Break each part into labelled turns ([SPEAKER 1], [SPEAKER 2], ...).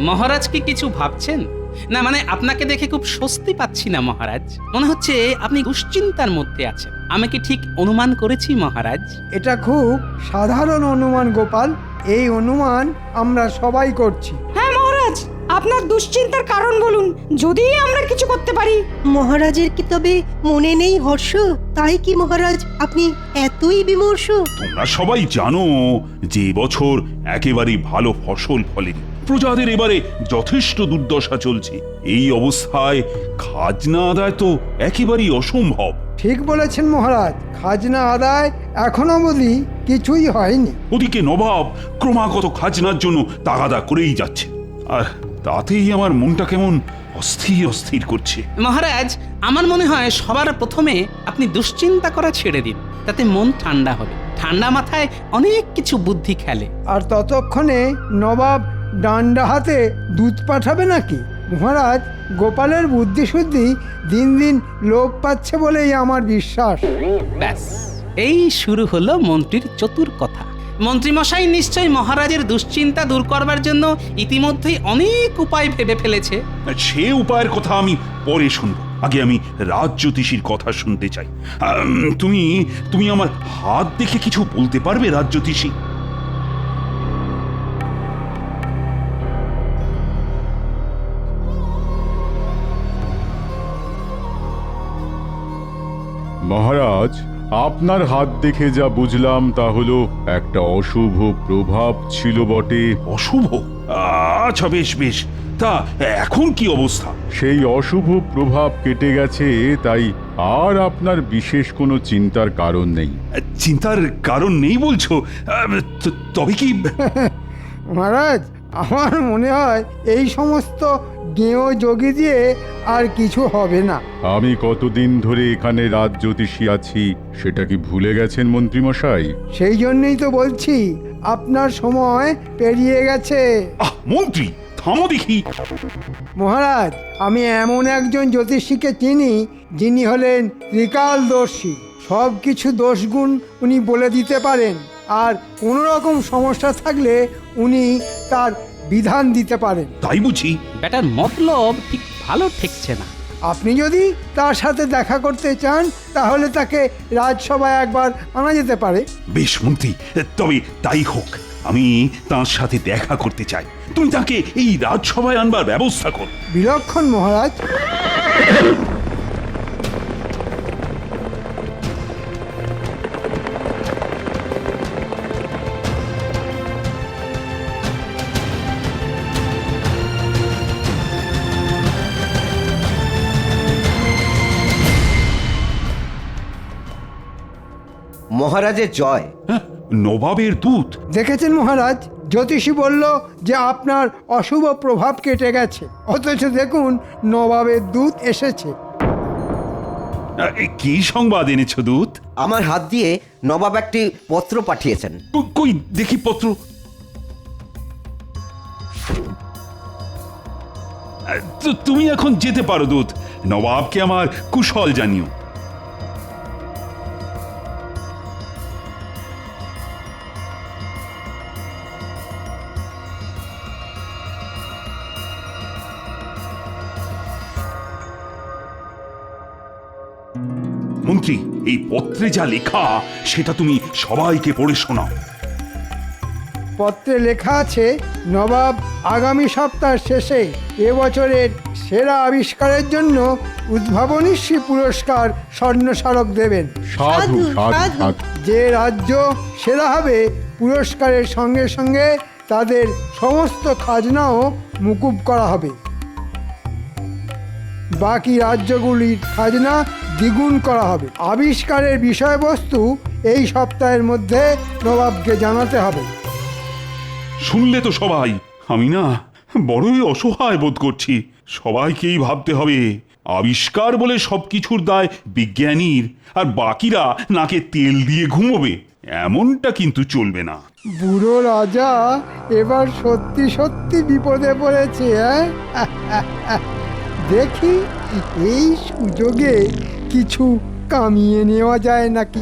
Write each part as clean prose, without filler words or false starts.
[SPEAKER 1] মহারাজ কি কিছু ভাবছেন? না মানে আপনাকে দেখে খুব স্বস্তি পাচ্ছি না মহারাজ, মনে হচ্ছে আপনি দুশ্চিন্তার মধ্যে আছেন। আমি কি ঠিক অনুমান করেছি মহারাজ?
[SPEAKER 2] এটা খুব সাধারণ অনুমান গোপাল, এই অনুমান আমরা সবাই করছি।
[SPEAKER 3] হ্যাঁ মহারাজ, আপনার দুশ্চিন্তার কারণ বলুন, যদি আমরা কিছু করতে পারি।
[SPEAKER 4] মহারাজের কি তবে মনে নেই হর্ষ? তাই কি মহারাজ আপনি এতই বিমর্ষ?
[SPEAKER 5] তোমরা সবাই জানো যে এবছর একেবারেই ভালো ফসল ফলেনি, প্রজাদের এবারে যথেষ্ট দুর্দশা চলছে। এই অবস্থায় খাজনা আদায় তো একেবারেই অসম্ভব।
[SPEAKER 2] ঠিক বলেছেন মহারাজ, খাজনা আদায় এখনো অবধি কিছুই হয়নি।
[SPEAKER 5] ওদিকে নবাব ক্রমাগত খাজনার জন্য তাগাদা করেই যাচ্ছে, আর তাতেই আমার মনটা কেমন অস্থির অস্থির করছে।
[SPEAKER 1] মহারাজ, আমার মনে হয় সবার প্রথমে আপনি দুশ্চিন্তা করা ছেড়ে দিন, তাতে মন ঠান্ডা হবে। ঠান্ডা মাথায় অনেক কিছু বুদ্ধি খেলে।
[SPEAKER 2] আর ততক্ষণে নবাব ডান্ডা হাতে দুধ পাঠাবে নাকি? মহারাজ, গোপালের বুদ্ধিশুদ্ধি দিন দিন লোপ পাচ্ছে বলেই আমার বিশ্বাস।
[SPEAKER 1] ব্যাস, এই শুরু হলো মন্ত্রীর চতুর কথা। মন্ত্রীমশাই নিশ্চয়ই মহারাজের দুশ্চিন্তা দূর করবার জন্য ইতিমধ্যেই অনেক উপায় ভেবে ফেলেছে।
[SPEAKER 5] সে উপায়ের কথা আমি পরে শুনব, আগে আমি রাজজ্যোতিষীর কথা শুনতে চাই। তুমি তুমি আমার হাত দেখে কিছু বলতে পারবে রাজজ্যোতিষী?
[SPEAKER 6] মহারাজ, আপনার হাত দেখে যা বুঝলাম তা হলো একটা অশুভ প্রভাব ছিল বটে।
[SPEAKER 5] অশুভ? আচ্ছা, বেশ বেশ, তা এখন কি অবস্থা?
[SPEAKER 6] সেই অশুভ প্রভাব কেটে গেছে, তাই আর আপনার বিশেষ কোনো চিন্তার কারণ নেই।
[SPEAKER 5] চিন্তার কারণ নেই বলছো? তবে কি?
[SPEAKER 2] মহারাজ, আমার মনে হয় এই সমস্ত গেঁয়ো যোগী দিয়ে আর কিছু হবে না।
[SPEAKER 6] আমি কতদিন ধরে এখানে রাজজ্যোতিষী আছি সেটা কি ভুলে গেছেন মন্ত্রীমশাই?
[SPEAKER 2] সেই জন্যই তো বলছি, আপনার সময় পেরিয়ে গেছে।
[SPEAKER 5] মন্ত্রী, থামো দেখি।
[SPEAKER 2] মহারাজ, আমি এমন একজন জ্যোতিষীকে চিনি যিনি হলেন ত্রিকালদর্শী। সব কিছু দোষগুণ উনি বলে দিতে পারেন, আর কোনো রকম সমস্যা থাকলে উনি তার বিধান দিতে পারেন।
[SPEAKER 5] তাই বুঝি?
[SPEAKER 1] ব্যাটার মতলব ঠিক ভালো ঠেকছে না।
[SPEAKER 2] আপনি যদি তার সাথে দেখা করতে চান তাহলে তাকে রাজসভায় একবার আনা যেতে পারে।
[SPEAKER 5] বেশ মন্ত্রী, তবে তাই হোক। আমি তার সাথে দেখা করতে চাই। তুমি তাকে এই রাজসভায় আনবার ব্যবস্থা কর।
[SPEAKER 2] বিলক্ষণ মহারাজ।
[SPEAKER 7] মহারাজের জয়।
[SPEAKER 5] হ্যাঁ, নবাবের দূত।
[SPEAKER 2] দেখেছেন মহারাজ, জ্যোতিষী বলল যে আপনার অশুভ প্রভাব কেটে গেছে, অথচ দেখুন নবাবের দূত এসেছে।
[SPEAKER 5] কি সংবাদ এনেছো দূত?
[SPEAKER 7] আমার হাত দিয়ে নবাব একটি পত্র পাঠিয়েছেন।
[SPEAKER 5] কই দেখি পত্র। তুমি এখন যেতে পারো দূত। নবাবকে আমার কুশল জানিও। মন্ত্রী, এই পত্রে যা লেখা সেটা তুমি সবাইকে পড়ে শোনাও।
[SPEAKER 2] পত্রে লেখা আছে, নবাব আগামী সপ্তাহ শেষে এবছরের সেরা আবিষ্কারের জন্য উদ্ভাবনীশ্রী পুরস্কার স্বর্ণস্মারক দেবেন।
[SPEAKER 6] সাধু সাধু সাধু।
[SPEAKER 2] যে রাজ্য সেরা হবে পুরস্কারের সঙ্গে সঙ্গে তাদের সমস্ত খাজনাও মুকুব করা হবে। বাকি রাজ্যগুলির খাজনা দ্বিগুণ করা হবে। আবিষ্কারের বিষয়বস্তু এই সপ্তাহের মধ্যে নবাবকে জানাতে হবে।
[SPEAKER 5] শুনলে তো সবাই, আমি না বড়ই অসহায় বোধ করছি। সবাইকেই ভাবতে হবে আবিষ্কার বলে সবকিছুর দায় বিজ্ঞানীর, আর বাকিরা নাকে তেল দিয়ে ঘুমোবে। এমনটা কিন্তু চলবে না।
[SPEAKER 2] বুড়ো রাজা এবার সত্যি সত্যি বিপদে পড়েছে। দেখি এই সুযোগে কিছু কামিয়ে নেওয়া যায় নাকি।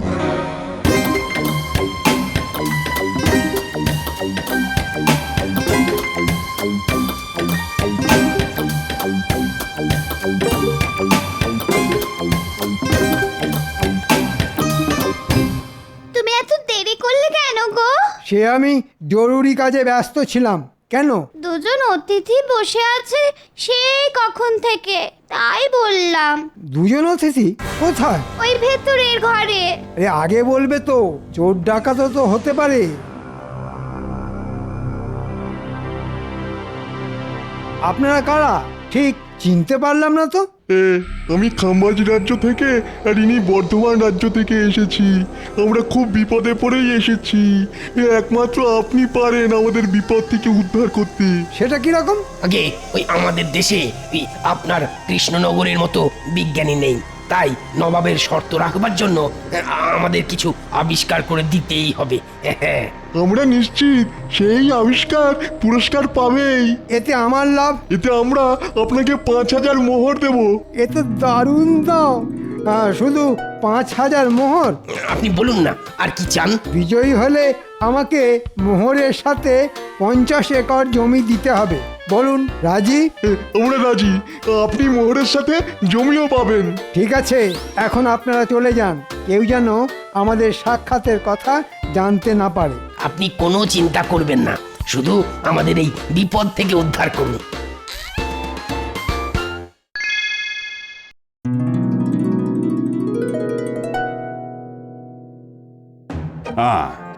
[SPEAKER 2] সে আমি জরুরি কাজে ব্যস্ত ছিলাম। কেন?
[SPEAKER 8] দুজন অতিথি বসে আছে সেই কখন থেকে, তাই বললাম।
[SPEAKER 2] দুজন অতিথি কোথায়?
[SPEAKER 8] ওই ভেতরের ঘরে।
[SPEAKER 2] আরে আগে বলবে তো, চোর ডাকাতও তো হতে পারে। আপনারা কারা ঠিক চিনতে পারলাম না তো।
[SPEAKER 9] আমি খাম্বাজি রাজ্য থেকে আর ইনি বর্ধমান রাজ্য থেকে এসেছি। আমরা খুব বিপদে পড়েই এসেছি। একমাত্র আপনি পারেন আমাদের বিপদ থেকে উদ্ধার করতে।
[SPEAKER 2] সেটা কিরকম?
[SPEAKER 10] আগে ওই আমাদের দেশে ওই আপনার কৃষ্ণনগরের মতো বিজ্ঞানী নেই, তাই নবাবের শর্ত রাখবার জন্য আমাদের কিছু আবিষ্কার করে দিতেই হবে। হ্যাঁ,
[SPEAKER 9] আমরা নিশ্চিত সেই আবিষ্কার পুরস্কার পাবেই।
[SPEAKER 2] এতে আমার লাভ?
[SPEAKER 9] এতে আমরা আপনাকে 5,000 মোহর দেব।
[SPEAKER 2] এ তো দারুণ দাম। শুধু 5,000 মোহর?
[SPEAKER 10] আপনি বলুন না আর কি চান।
[SPEAKER 2] বিজয়ী হলে আমাকে মোহরের সাথে 50 একর জমি দিতে হবে। বলুন, রাজি?
[SPEAKER 9] আমরা রাজি। আপনি মোহরের সাথে জমিও পাবেন।
[SPEAKER 2] ঠিক আছে, এখন আপনারা চলে যান। কেউ যেন আমাদের সাক্ষাতের কথা জানতে না পারে।
[SPEAKER 10] আপনি কোনো চিন্তা করবেন না, শুধু আমাদের এই বিপদ থেকে উদ্ধার করুন।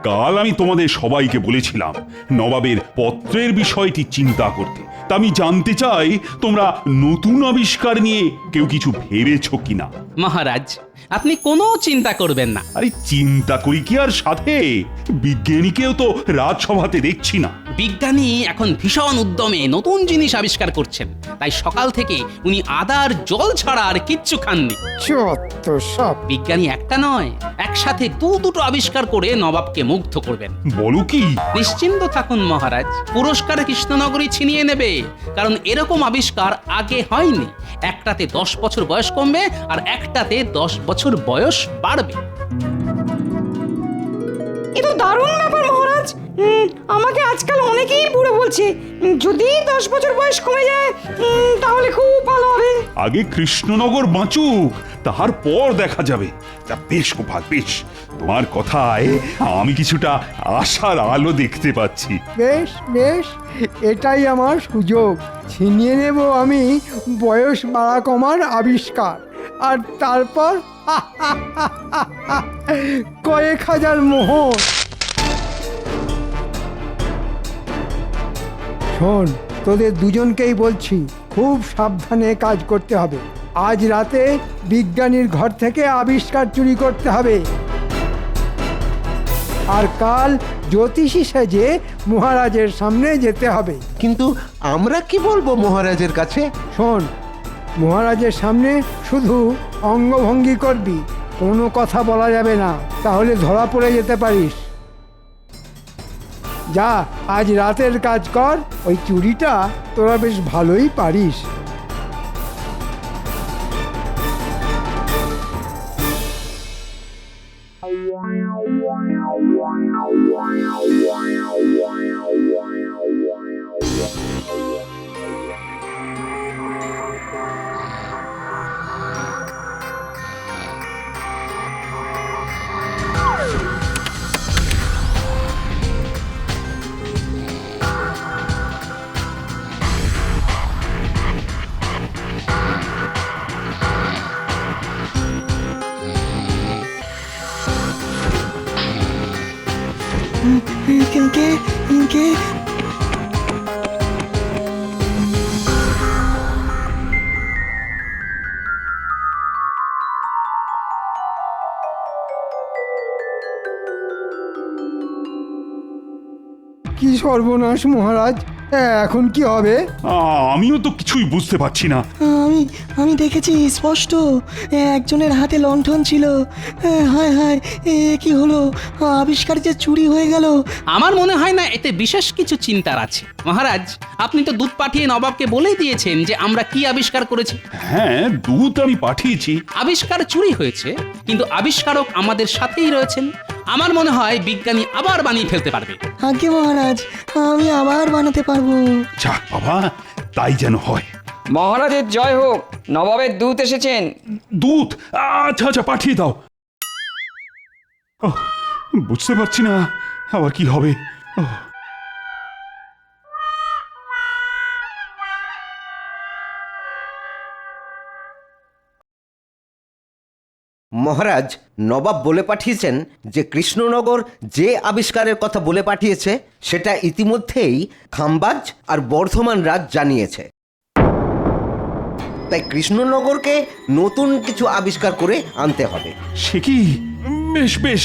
[SPEAKER 5] কাল আমি তোমাদের সবাইকে বলেছিলাম নবাবের পত্রের বিষয়টি চিন্তা করতে। তা আমি জানতে চাই তোমরা নতুন আবিষ্কার নিয়ে কেউ কিছু ভেবেছো কিনা।
[SPEAKER 1] মহারাজ, আপনি কোনো চিন্তা করবেন না।
[SPEAKER 5] আরে চিন্তা করি কি আর সাথে, বিজ্ঞানীকেও তো রাজসভাতে দেখছি না।
[SPEAKER 1] বিজ্ঞানী এখন ভীষণ উদ্যমে নতুন জিনিস আবিষ্কার করছেন, তাই সকাল থেকে উনি আদার জল ছাড়া আর কিচ্ছু খাননি।
[SPEAKER 2] চত্ব সব।
[SPEAKER 1] বিজ্ঞানী একটা নয়, একসাথে দুটো আবিষ্কার করে নবাবকে মুগ্ধ করবেন।
[SPEAKER 5] বলো কি?
[SPEAKER 1] নিশ্চিন্ত থাকুন মহারাজ, পুরস্কার কৃষ্ণনগরী ছিনিয়ে নেবে, কারণ এরকম আবিষ্কার আগে হয়নি। একটাতে 10 বছর বয়স কমবে আর একটাতে 10 বছর বয়স বাড়বে।
[SPEAKER 3] এ তো দারুণ ব্যাপার মহারাজ। আমাকে আজকাল অনেকেই বুড়ো বলছে। যদি 10 বছর বয়স কমে যায় তাহলে খুব ভালো হবে।
[SPEAKER 5] আগে কৃষ্ণনগর বাঁচুক, তারপর দেখা যাবে। তা বেশ গোপাল, বেশ, তোমার কথায় আমি কিছুটা আশার আলো দেখতে পাচ্ছি।
[SPEAKER 2] বেশ বেশ, এটাই আমার সুযোগ। ছিনিয়ে নেব আমি বয়স বাড়া কমার আবিষ্কার, আর তারপর কয়েক হাজার মোহর। শোন, তোদের দুজনকেই বলছি, খুব সাবধানে কাজ করতে হবে। আজ রাতে বিজ্ঞানীর ঘর থেকে আবিষ্কার চুরি করতে হবে, আর কাল জ্যোতিষী সেজে মহারাজের সামনে যেতে হবে।
[SPEAKER 11] কিন্তু আমরা কি বলবো মহারাজের কাছে?
[SPEAKER 2] শোন, মহারাজের সামনে শুধু অঙ্গভঙ্গি করবি, কোনো কথা বলা যাবে না, তাহলে ধরা পড়ে যেতে পারিস। যা, আজ রাতের কাজ কর। ওই চুরিটা তোরা বেশ ভালোই পারিস।
[SPEAKER 3] কে
[SPEAKER 2] কি সর্বনাশ মহারাজ, এখন কি হবে?
[SPEAKER 5] আমিও তো কিছুই বুঝতে পারছি না।
[SPEAKER 12] আমি দেখেছি স্পষ্ট, একজনের হাতে লণ্ঠন ছিল। হায় হায়, কি হলো? আবিষ্কার যে চুরি হয়ে গেল।
[SPEAKER 1] আমার মনে হয় না এতে বিশেষ কিছু চিন্তার আছে। মহারাজ, আপনি তো দূত পাঠিয়ে নবাবকে বলেই দিয়েছেন যে আমরা কি আবিষ্কার করেছি।
[SPEAKER 5] হ্যাঁ, দূত আমি পাঠিয়েছি।
[SPEAKER 1] আবিষ্কার চুরি হয়েছে, কিন্তু আবিষ্কারক আমাদের সাথেই রয়েছেন। আমার মনে হয় বিজ্ঞানী আবার বানিয়ে ফেলতে পারবে।
[SPEAKER 12] আজ্ঞে মহারাজ, আমি আবার বানাতে পারবো।
[SPEAKER 5] যাক বাবা, তাই যেন হয়।
[SPEAKER 13] মহারাজের জয় হোক, নবাবের দূত এসেছেন।
[SPEAKER 5] দূত? আচ্ছা আচ্ছা, পাঠিয়ে দাও। বুঝতে পারছি না আবার কি হবে। ওহ,
[SPEAKER 7] মহারাজ, নবাব বলে পাঠিয়েছেন যে কৃষ্ণনগর যে আবিষ্কারের কথা বলে পাঠিয়েছে সেটা ইতিমধ্যেই খাম্বাজ আর বর্ধমান রাজ জানিয়েছে। তাই কৃষ্ণনগরকে নতুন কিছু আবিষ্কার করে আনতে হবে।
[SPEAKER 5] সে কি? বেশ বেশ,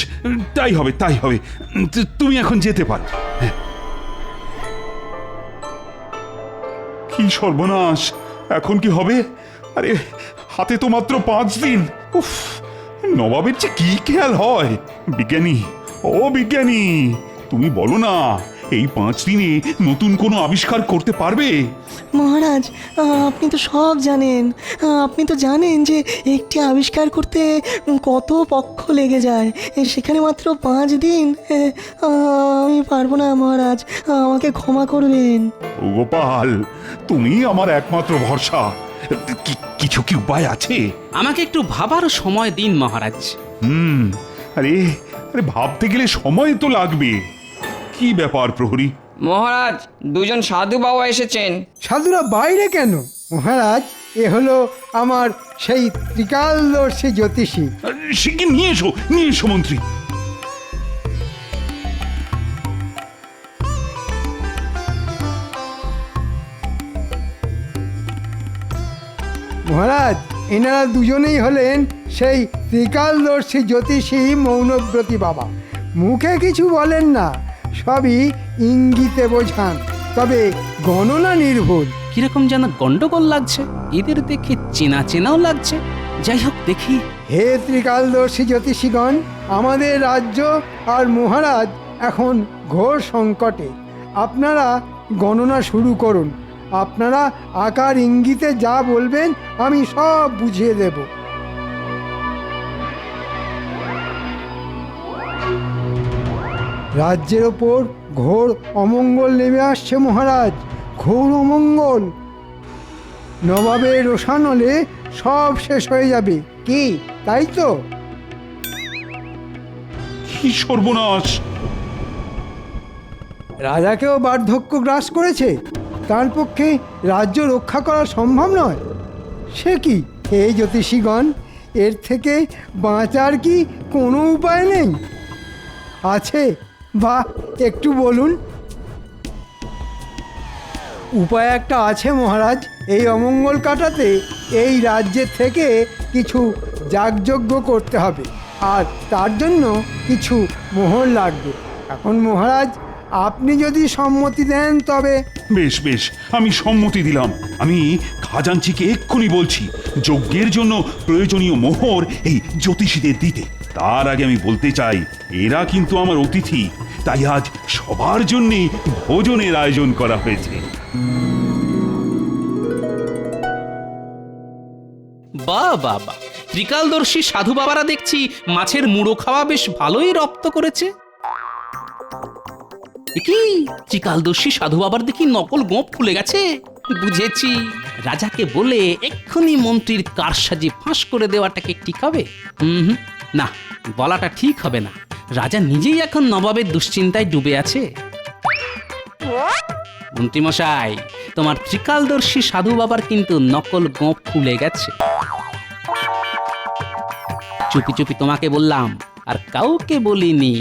[SPEAKER 5] তাই হবে তাই হবে। তুমি এখন যেতে পারো। হ্যাঁ। কি সর্বনাশ, এখন কি হবে? আরে হাতে তো মাত্র 5 দিন। উফ, নবাবের যে কি খেয়াল হয়। বিজ্ঞানী, ও বিজ্ঞানী, তুমি বলো না এই 5 দিনে নতুন কোনো আবিষ্কার করতে পারবে?
[SPEAKER 12] মহারাজ, আপনি তো সব জানেন। আপনি তো জানেন যে একটি আবিষ্কার করতে কত পক্ষ লেগে যায়, সেখানে মাত্র 5 দিন। আমি পারবো না মহারাজ, আমাকে ক্ষমা করবেন।
[SPEAKER 5] ও গোপাল, তুমি আমার একমাত্র ভরসা। কিছু কি উপায় আছে?
[SPEAKER 1] আমাকে একটু ভাবার সময় দিন মহারাজ।
[SPEAKER 5] আরে আরে ভাবতে গেলে সময় তো লাগবে। কি ব্যাপার প্রহরী?
[SPEAKER 13] মহারাজ, দুজন সাধু বাবা এসেছেন।
[SPEAKER 2] সাধুরা বাইরে কেন মহারাজ? এ হলো আমার সেই ত্রিকালদর্শী জ্যোতিষী।
[SPEAKER 5] সে কি, নিয়ে এসো মন্ত্রী।
[SPEAKER 2] মহারাজ, এনারা দুজনেই হলেন সেই ত্রিকালদর্শী জ্যোতিষী মৌনব্রতী বাবা। মুখে কিছু বলেন না, সবই ইঙ্গিতে বোঝান, তবে গণনা নির্ভুল।
[SPEAKER 1] কিরকম যেন গন্ডগোল লাগছে, এদের দেখে চেনা চেনাও লাগছে। যাই হোক দেখি।
[SPEAKER 2] হে ত্রিকালদর্শী জ্যোতিষীগণ, আমাদের রাজ্য আর মহারাজ এখন ঘোর সংকটে। আপনারা গণনা শুরু করুন। আপনারা আকার ইঙ্গিতে যা বলবেন আমি সব বুঝিয়ে দেব। রাজ্যের ওপর ঘোর অমঙ্গল নেমে আসছে মহারাজ, ঘোর অমঙ্গল। নবাবের রোষানলে সব শেষ হয়ে যাবে। কি তাই তো?
[SPEAKER 5] কি সর্বনাশ!
[SPEAKER 2] রাজাকেও বার্ধক্য গ্রাস করেছে, তার পক্ষে রাজ্য রক্ষা করা সম্ভব নয়। সে কি হে জ্যোতিষীগণ, এর থেকে বাঁচার কি কোনো উপায় নেই? আছে বা একটু বলুন। উপায় একটা আছে মহারাজ। এই অমঙ্গল কাটাতে এই রাজ্যের থেকে কিছু যাগযজ্ঞ করতে হবে, আর তার জন্য কিছু মোহর লাগবে। এখন মহারাজ, আপনি যদি সম্মতি দেন তবে।
[SPEAKER 5] বেশ বেশ, আমি সম্মতি দিলাম। আমি খাজাঞ্চিকে এক্ষুনি বলছি যজ্ঞের জন্য প্রয়োজনীয় মোহর এই জ্যোতিষীদের দিতে। তার আগে আমি বলতে চাই, এরা কিন্তু আমার অতিথি, তাই আজ সবার জন্য ভোজনের আয়োজন করা হয়েছে।
[SPEAKER 1] বাহ বাহ বাহ, ত্রিকালদর্শী সাধু বাবারা দেখছি মাছের মুড়ো খাওয়া বেশ ভালোই রপ্ত করেছে। কি ত্রিকালদর্শী সাধু বাবার দেখি নকল গোঁপ খুলে গেছে। বুঝেছি, রাজাকে বলে এক্ষুনি মন্ত্রীর কারসাজি ফাঁস করে দেওয়াটাকে ঠিক হবে? না, বলাটা ঠিক হবে না। রাজা নিজেই এখন নবাবের দুশ্চিন্তায় ডুবে আছে। মন্ত্রীমশাই, তোমার ত্রিকালদর্শী সাধু বাবার কিন্তু নকল গোঁপ খুলে গেছে। চুপি চুপি তোমাকে বললাম, আর কাউকে বলিনি।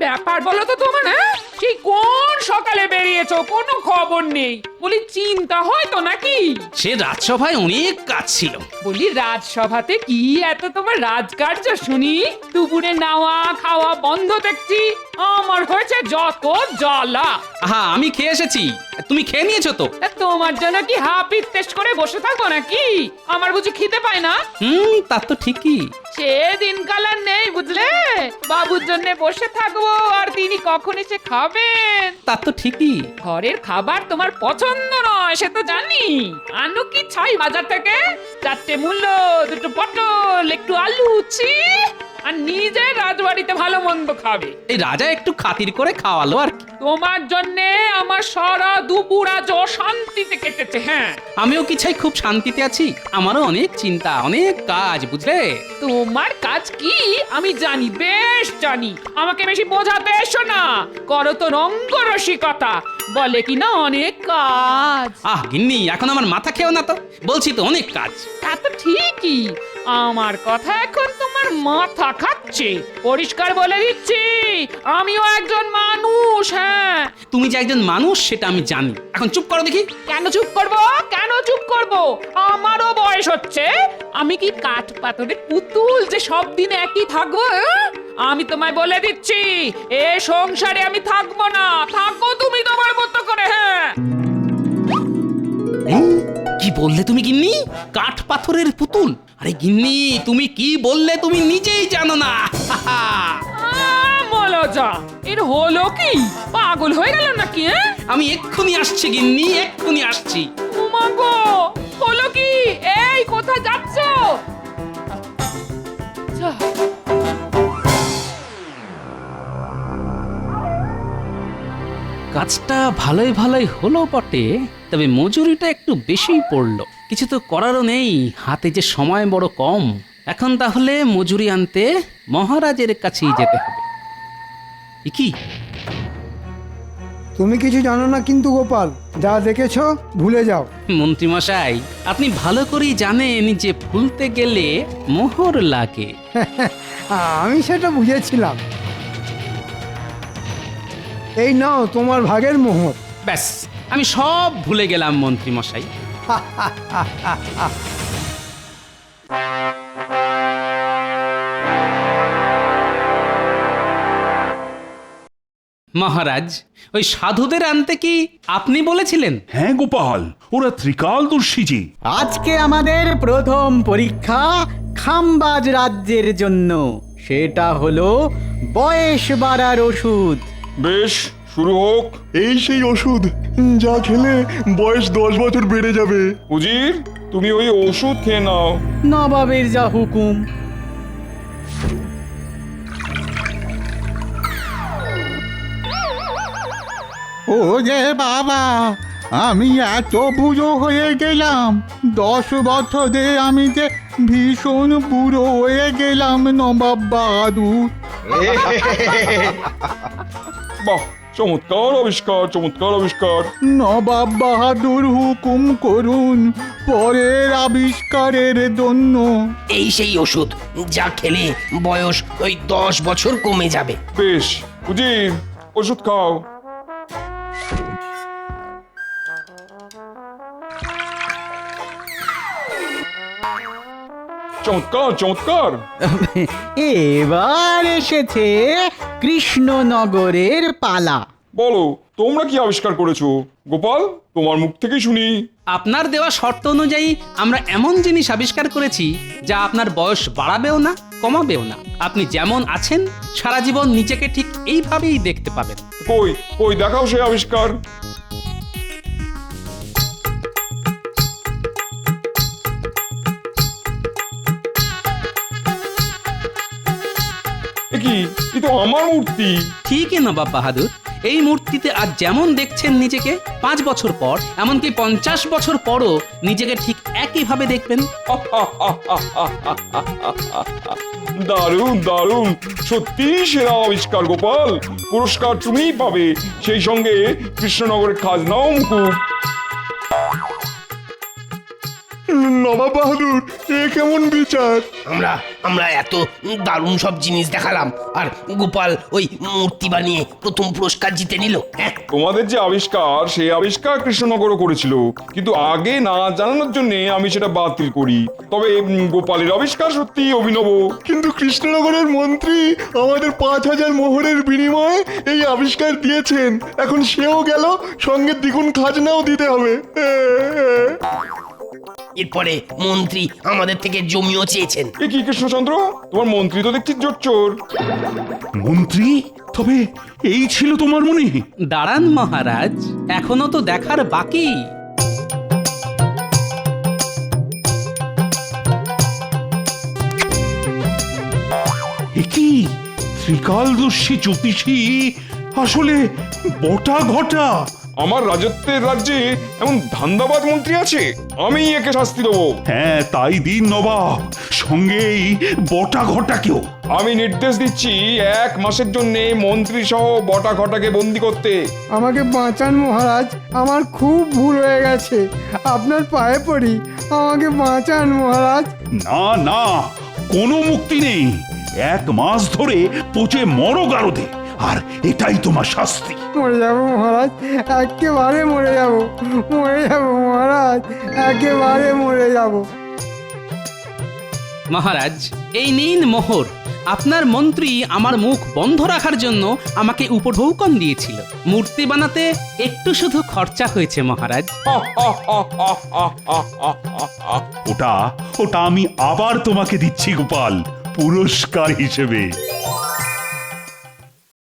[SPEAKER 14] ব্যাপার বলো তো তোমার? হ্যাঁ, সেই কোন সকালে বেরিয়েছো, কোনো খবর নেই। বলি চিন্তা হয় তো নাকি?
[SPEAKER 1] সে রাজসভায় অনেক কাজ ছিল।
[SPEAKER 14] বলি রাজসভাতে কি এত তোমার রাজকার্য শুনি? দুপুরে নাওয়া খাওয়া বন্ধ দেখছি। আমার হয়েছে যত জ্বালা।
[SPEAKER 1] হ্যাঁ, আমি খেয়ে এসেছি, তুমি খেয়ে নিয়েছো তো?
[SPEAKER 14] তোমার জন্য কি হাপিত টেস্ট করে বসে থাকবো নাকি? আমার বুঝি খিদে পায় না?
[SPEAKER 1] তা তো ঠিকই।
[SPEAKER 14] সে দিনকাল আর নেই বুঝলে। বাবুর জন্য বসে থাকবো আর তিনি কখন এসে খাবেন।
[SPEAKER 1] তা তো ঠিকই।
[SPEAKER 14] ঘরের খাবার তোমার পছন্দ নয় সে তো জানি। আনু কি ছাই বাজার থেকে? 4টে মূল্য, 2টো পটল, একটু আলু, ছি আর নিজে রাজবাড়িতে ভালো মন্দ খাবে।
[SPEAKER 1] এই রাজা একটু খাতির করে খাওয়ালো আর কি।
[SPEAKER 14] তোমার জন্যে আমার সারা দুপুর আজ অশান্তিতে কেটেছে। হ্যাঁ,
[SPEAKER 1] আমিও কি চাই খুব শান্তিতে আছি? আমারও অনেক চিন্তা, অনেক কাজ, বুঝলে?
[SPEAKER 14] তোমার কাজ কি আমি জানি, বেশ জানি। আমাকে বেশি বোঝাতে এসো না, করো তো রঙ্গরসিকতা, বলে কি না অনেক কাজ।
[SPEAKER 1] গিন্নি, এখন আমার মাথা খেও না তো, বলছি তো অনেক কাজ।
[SPEAKER 14] তা তো ঠিকই, আমার কথা এখন তোমার মাথা খাচ্ছে। পরিষ্কার বলে দিচ্ছি, আমিও একজন মানুষ। হ্যাঁ,
[SPEAKER 1] তুমি যে একজন মানুষ সেটা আমি জানি। এখন চুপ করো দেখি।
[SPEAKER 14] কেন চুপ করব? কেন চুপ করব? আমারও বয়স হচ্ছে। আমি কি কাঠ পাথরের পুতুল যে সব দিন একই থাকবো? আমি তোমায় বলে দিচ্ছি, এ সংসারে আমি থাকবো না। থাকো তুমি তোমার মতো করে। হ্যাঁ,
[SPEAKER 1] কি বললে তুমি গিন্নি? কাঠ পাথরের পুতুল? আরে গিন্নি, তুমি কি বললে তুমি নিজেই জানো না।
[SPEAKER 14] মলজা, এর হলো কি? পাগল হয়ে গেল নাকি?
[SPEAKER 1] আমি এক্ষুনি আসছি গিন্নি, এক্ষুনি আসছি।
[SPEAKER 14] উমাগো, হলো কি? এই কোথায় যাচ্ছ?
[SPEAKER 1] কাজটা ভালোই ভালোই হলো বটে, তবে মজুরিটা একটু বেশিই পড়লো। কিছু তো করারও নেই, হাতে যে সময় বড় কম। এখন তাহলে মজুরি আনতে মহারাজের কাছেই যেতে হবে। কি?
[SPEAKER 2] তুমি কিছু জানো না কিন্তু গোপাল, যা দেখেছো ভুলে যাও।
[SPEAKER 1] মন্ত্রীমশাই, আপনি ভালো করেই জানেন যে ভুলতে গেলে মোহর লাগে।
[SPEAKER 2] আমি সেটা বুঝেছিলাম। এই নাও তোমার ভাগের মোহর।
[SPEAKER 1] ব্যাস, আমি সব ভুলে গেলাম মন্ত্রীমশাই। মহারাজ, ওই সাধুদের আনতে কি আপনি বলেছিলেন?
[SPEAKER 5] হ্যাঁ গোপাল, ওরা ত্রিকালদর্শী যে।
[SPEAKER 15] আজকে আমাদের প্রথম পরীক্ষা খাম্বাজ রাজ্যের জন্য। সেটা হলো বয়স বাড়ার ওষুধ।
[SPEAKER 9] বেশ, শুরু হোক। এই সেই ওষুধ যা খেলে বয়স 10 বছর বেড়ে যাবে।
[SPEAKER 16] উজির, তুমি ওই ওষুধ খেয়ে নাও।
[SPEAKER 15] নবাবের যা হুকুম।
[SPEAKER 6] ও যে বাবা, আমি এত বুড়ো হয়ে গেলাম। 10 বছরে আমি যে ভীষণ বুড়ো হয়ে গেলাম নবাব বাহাদুর।
[SPEAKER 16] বাহ, চমৎকার আবিষ্কার, চমৎকার আবিষ্কার।
[SPEAKER 6] নবাব বাহাদুর হুকুম করুন পরের আবিষ্কারের জন্য।
[SPEAKER 10] এই সেই ওষুধ যা খেলে বয়স ওই 10 বছর কমে যাবে।
[SPEAKER 16] বেশ, উজির, ওষুধ খাও। চমৎকার, চমৎকার।
[SPEAKER 15] এবার এসেছে কৃষ্ণনগরের পালা।
[SPEAKER 16] বলো, তোমরা কি আবিষ্কার করেছো? গোপাল, তোমার মুখ থেকে শুনি।
[SPEAKER 1] আপনার দেওয়া শর্ত অনুযায়ী আমরা এমন জিনিস আবিষ্কার করেছি যা আপনার বয়স বাড়াবেও না, কমাবেও না। আপনি যেমন আছেন সারা জীবন নিজেকে ঠিক এইভাবেই দেখতে পাবেন।
[SPEAKER 16] কই কই দেখাও সেই আবিষ্কার। কি, এ তো আমার মূর্তি।
[SPEAKER 1] ঠিকই নবাব বাহাদুর, এই মূর্তিতে আজ যেমন দেখছেন নিজেকে, 5 বছর পর, এমনকি 50 বছর পরও নিজেকে ঠিক একইভাবে দেখবেন।
[SPEAKER 16] দারুণ, দারুণ, সত্যি সেরা আবিষ্কার গোপাল। পুরস্কার তুমিই পাবে, সেই সঙ্গে কৃষ্ণনগরের খাজনাও মুকুব।
[SPEAKER 9] নবাব বাহাদুর, এ কেমন বিচার?
[SPEAKER 10] আমরা এত দারুণ সব জিনিস দেখালাম, আর গোপাল ওই মূর্তি বানিয়ে প্রথম পুরস্কার জিতে নিল।
[SPEAKER 16] তোমাদের যে আবিষ্কার, সেই আবিষ্কার কৃষ্ণনগরও করেছিল, কিন্তু আগে না জানানোর জন্য আমি সেটা বাতিল করি। তবে গোপালের আবিষ্কার সত্যি অভিনব।
[SPEAKER 9] কিন্তু কৃষ্ণনগরের মন্ত্রী আমাদের 5000 মোহরের বিনিময়ে এই আবিষ্কার দিয়েছেন। এখন সেও গেল, সঙ্গে দ্বিগুণ খাজনাও দিতে হবে।
[SPEAKER 10] এরপরে মন্ত্রী আমাদের থেকে জমিও চেয়েছেন।
[SPEAKER 16] এ কি কৃষ্ণচন্দ্র, তোমার মন্ত্রী তো দেখছি জোচ্চোর।
[SPEAKER 5] মন্ত্রী? তবে এই ছিল তোমার মনে?
[SPEAKER 1] দাঁড়ান মহারাজ, এখনো তো দেখার বাকি।
[SPEAKER 5] কি ত্রিকালদর্শী জ্যোতিষী আসলে বটা ঘটা?
[SPEAKER 16] আমার রাজত্বের রাজ্যে এমন ধান্দাবাজ মন্ত্রী আছে, আমি একে শাস্তি দেবো।
[SPEAKER 5] হ্যাঁ তাই দিন নবাব, সঙ্গেই বটা ঘটাকেও।
[SPEAKER 16] আমি নির্দেশ দিচ্ছি 1 মাসের জন্য মন্ত্রী সহ বটা ঘটাকে বন্দি করতে।
[SPEAKER 2] আমাকে বাঁচান মহারাজ, আমার খুব ভুল হয়ে গেছে, আপনার পায়ে পড়ি, আমাকে বাঁচান মহারাজ।
[SPEAKER 5] না না, কোনো মুক্তি নেই। 1 মাস ধরে পচে মরো গারদে, আর এটাই তোমার শাস্তি।
[SPEAKER 2] মরে যাব মহারাজ, একেবারে মরে যাব, মরে যাব মহারাজ, একেবারে মরে যাব।
[SPEAKER 1] মহারাজ, এই নিন মোহর। আপনার মন্ত্রী আমার মুখ বন্ধ রাখার জন্য আমাকে উপঢৌকন দিয়েছিল। মূর্তি বানাতে একটু শুধু খরচা হয়েছে মহারাজ।
[SPEAKER 5] ওটা আমি আবার তোমাকে দিচ্ছি গোপাল, পুরস্কার হিসেবে।